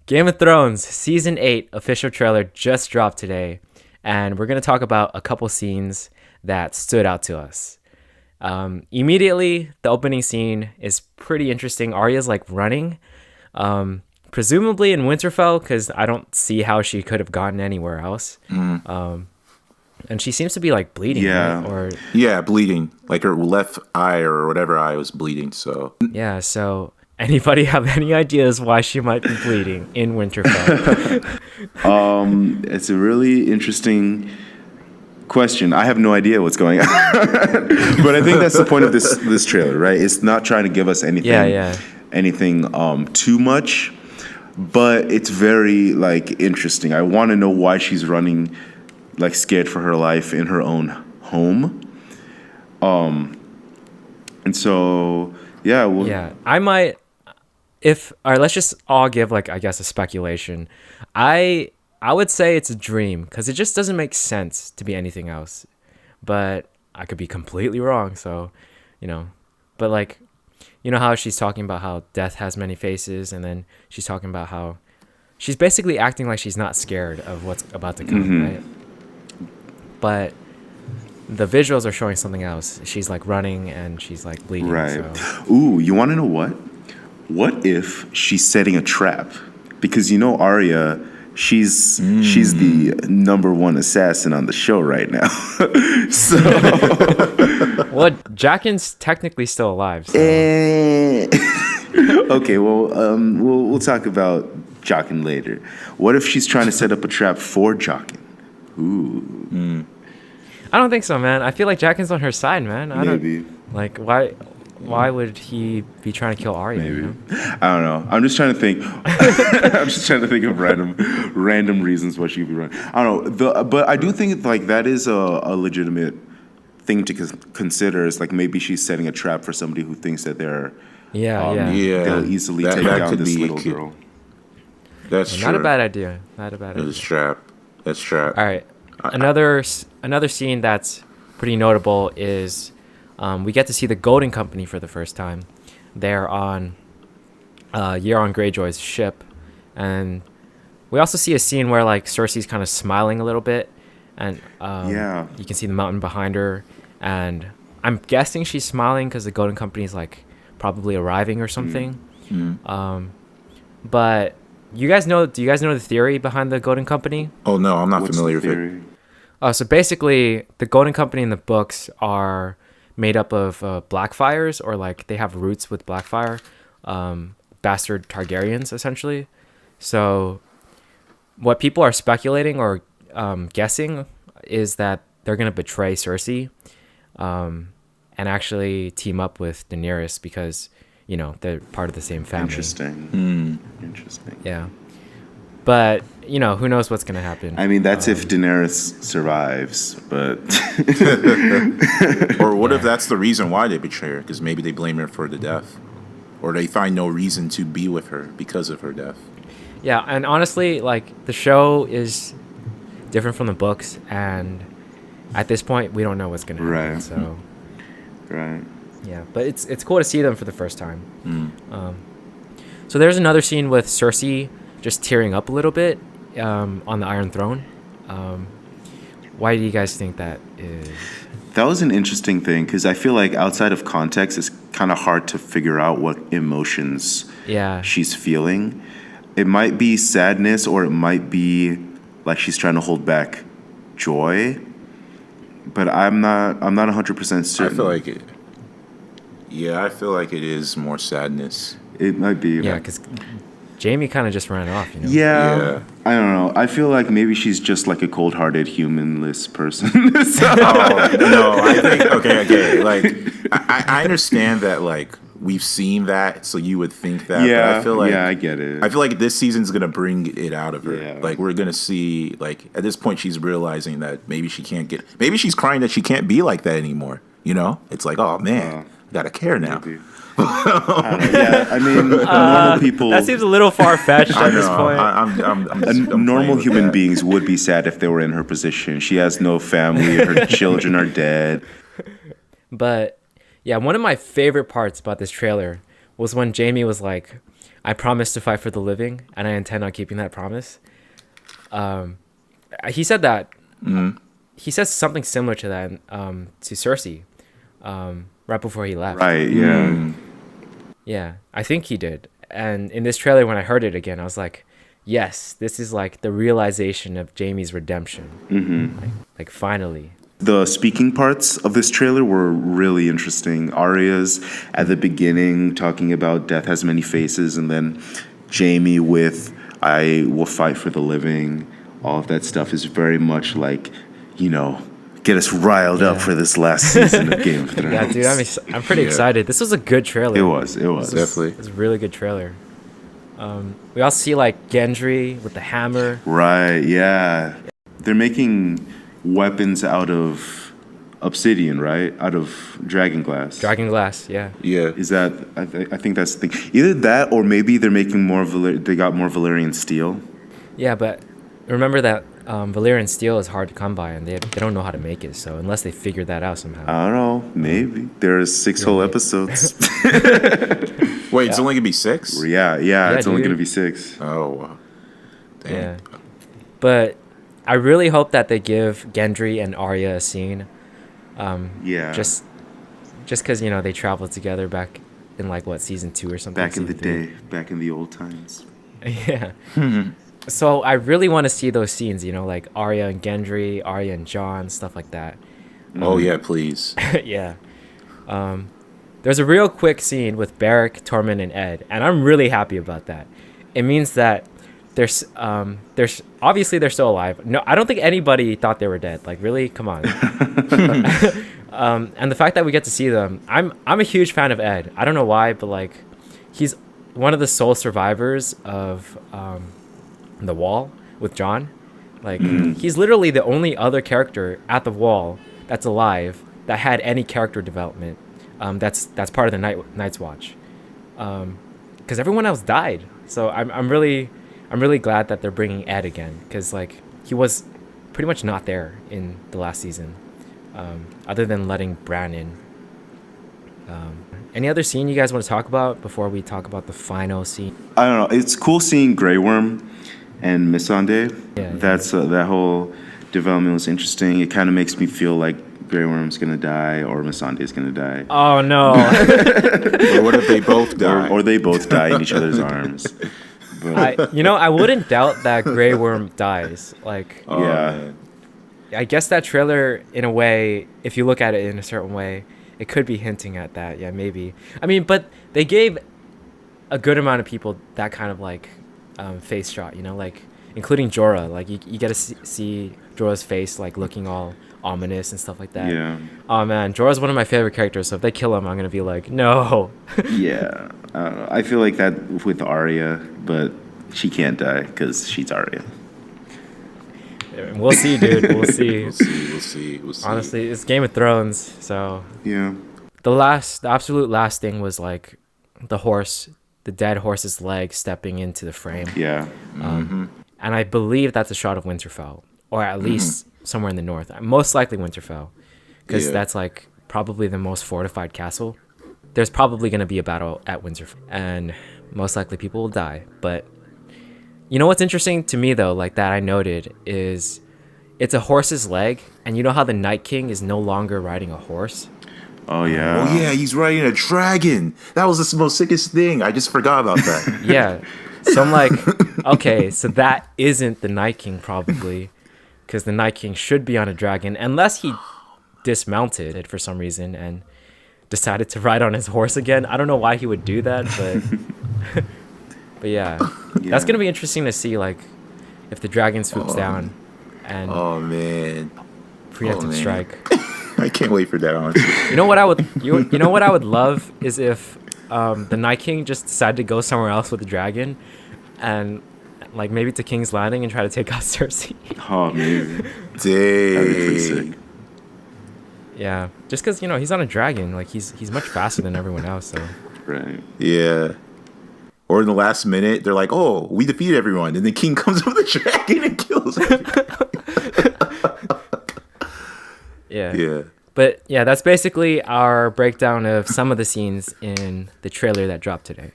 Game of Thrones Season 8 official trailer just dropped today, and we're going to talk about a couple scenes that stood out to us. Immediately, the opening scene is pretty interesting. Arya's like running, presumably in Winterfell, because I don't see how she could have gotten anywhere else. And she seems to be like bleeding, Yeah. right? Or Yeah, bleeding. Like her left eye or whatever eye was bleeding. So yeah, so anybody have any ideas why she might be bleeding in Winterfell? It's a really interesting question. I have no idea what's going on, but I think that's the point of this trailer, right? It's not trying to give us anything, anything too much, but it's very like interesting. I want to know why she's running, like scared for her life in her own home. And so yeah, Yeah, I might. All right, let's just all give like I guess a speculation. I would say it's a dream because it just doesn't make sense to be anything else. But I could be completely wrong. So, but like, how she's talking about how death has many faces, and then she's talking about how she's basically acting like she's not scared of what's about to come, right? But the visuals are showing something else. She's like running and she's like bleeding. right. So. Ooh, you want to know what? What if she's setting a trap? Because Arya, she's the number one assassin on the show right now. So Well, Jaqen's technically still alive. So. okay, well, we'll talk about Jaqen later. What if she's trying to set up a trap for Jaqen? Ooh, I don't think so, man. I feel like Jaqen's on her side, man. maybe. Like, why would he be trying to kill Arya? Maybe. I don't know. I'm just trying to think. I'm just trying to think of random reasons why she'd be running. I don't know. But I do think like that is a legitimate thing to consider. Is like maybe she's setting a trap for somebody who thinks that they're they'll easily take down this little girl. That's true. Not a bad idea. Not a bad idea. That's trap. All right. Another scene that's pretty notable is we get to see the Golden Company for the first time. They're on Euron Greyjoy's ship, and we also see a scene where like Cersei's kind of smiling a little bit, and you can see the mountain behind her, and I'm guessing she's smiling because the Golden Company is like probably arriving or something. But do you guys know the theory behind the Golden Company? Oh no, I'm not What's familiar the with theory? it. So basically, the Golden Company in the books are made up of Blackfires, or like they have roots with Blackfire, bastard Targaryens essentially. So what people are speculating or guessing is that they're gonna betray Cersei, and actually team up with Daenerys because they're part of the same family. Interesting. Yeah, but who knows what's gonna happen. I mean, that's if Daenerys survives, but Or what if that's the reason why they betray her? Because maybe they blame her for the death, or they find no reason to be with her because of her death. Yeah, and honestly, like the show is different from the books, and at this point, we don't know what's gonna happen. Right. So, right. yeah, but it's cool to see them for the first time. So there's another scene with Cersei just tearing up a little bit on the Iron Throne. Why do you guys think that is? That was an interesting thing because I feel like outside of context, it's kind of hard to figure out what emotions she's feeling. It might be sadness, or it might be like she's trying to hold back joy. But I'm not 100% certain. I feel like it. Yeah, I feel like it is more sadness. It might be. Yeah, because Jaime kind of just ran off. Yeah. I don't know. I feel like maybe she's just like a cold-hearted, humanless person. So- No, I think okay. Like I understand that. Like we've seen that, so you would think that. Yeah, but I feel like I get it. I feel like this season's gonna bring it out of her. Yeah. Like we're gonna see. Like at this point, she's realizing that maybe she can't get. Maybe she's crying that she can't be like that anymore. It's like, oh man, I gotta care now. Maybe. I mean, normal people. That seems a little far fetched at this point. I'm normal playing human with that. beings would be sad if they were in her position. She has no family. Her children are dead. But yeah, one of my favorite parts about this trailer was when Jaime was like, I promised to fight for the living, and I intend on keeping that promise. He said that. He says something similar to that to Cersei, right before he left. Right. Yeah. Yeah, I think he did. And in this trailer, when I heard it again, I was like, yes, this is like the realization of Jaime's redemption. Like finally. The speaking parts of this trailer were really interesting. Arya's at the beginning talking about death has many faces, and then Jaime with I will fight for the living. All of that stuff is very much like, get us riled up for this last season of Game of Thrones. Yeah, dude, I'm pretty excited. This was a good trailer. It was definitely. It was a really good trailer. We also see like Gendry with the hammer. Right, yeah. They're making weapons out of obsidian, right? Out of dragon glass. Dragon glass, yeah. Yeah. Is that? I think that's the thing. Either that, or maybe they're making more. They got more Valyrian steel. Yeah, but remember that Valyrian steel is hard to come by, and they don't know how to make it. So unless they figure that out somehow. I don't know. Maybe there's 6 whole episodes. Wait, it's only gonna be 6? Yeah. It's only gonna be 6. Oh, wow. Damn. Yeah. But I really hope that they give Gendry and Arya a scene. Yeah. Just because they traveled together back in like season 2 or something. Back in the season 3. day, back in the old times. Yeah. So I really want to see those scenes, like Arya and Gendry, Arya and Jon, stuff like that. Oh yeah, please. Yeah. There's a real quick scene with Beric, Tormund, and Ed, and I'm really happy about that. It means that there's obviously they're still alive. No, I don't think anybody thought they were dead. Like, really, come on. And the fact that we get to see them, I'm a huge fan of Ed. I don't know why, but like, he's one of the sole survivors of the Wall with Jon. Like, he's literally the only other character at the Wall that's alive that had any character development. That's part of the Night's Watch, because everyone else died. So I'm really glad that they're bringing Ed again, because like he was pretty much not there in the last season, other than letting Bran in. Any other scene you guys want to talk about before we talk about the final scene? I don't know. It's cool seeing Grey Worm and Missandei. Yeah. That's that whole development was interesting. It kind of makes me feel like Grey Worm's gonna die or Missandei's gonna die. Oh no! Or what if they both die? Or they both die in each other's arms. But, I wouldn't doubt that Grey Worm dies. Like, Oh, yeah. man. I guess that trailer, in a way, if you look at it in a certain way, it could be hinting at that. Yeah, maybe. I mean, but they gave a good amount of people that kind of like face shot. Like including Jorah. Like you get to see Jorah's face like looking all ominous and stuff like that. Yeah. Oh man, Jorah's one of my favorite characters. So if they kill him, I'm gonna be like, no. Yeah. I feel like that with Arya, but she can't die because she's Arya. We'll see, dude. We'll see. We'll see. Honestly, it's Game of Thrones, so Yeah. the absolute last thing was like the dead horse's leg stepping into the frame. Yeah. And I believe that's a shot of Winterfell, or at least somewhere in the north. Most likely Winterfell, because that's like probably the most fortified castle. There's probably going to be a battle at Winterfell, and most likely people will die. But you know what's interesting to me though, like that I noted, is it's a horse's leg, and you know how the Night King is no longer riding a horse? Oh yeah. Oh yeah, he's riding a dragon. That was the most sickest thing. I just forgot about that. Yeah. So I'm like, okay, so that isn't the Night King probably, because the Night King should be on a dragon, unless he dismounted it for some reason and decided to ride on his horse again. I don't know why he would do that, but yeah. That's gonna be interesting to see, like, if the dragon swoops down and Oh man. preemptive strike. I can't wait for that, honestly. You know what I would love is if the Night King just decided to go somewhere else with the dragon, and like maybe to King's Landing and try to take out Cersei. Oh man. That'd be pretty Dang. sick. Yeah, just because he's on a dragon, like he's much faster than everyone else. So Right. Yeah. Or in the last minute, they're like, "Oh, we defeat everyone," and the king comes with a dragon and kills everyone. yeah. Yeah. But yeah, that's basically our breakdown of some of the scenes in the trailer that dropped today.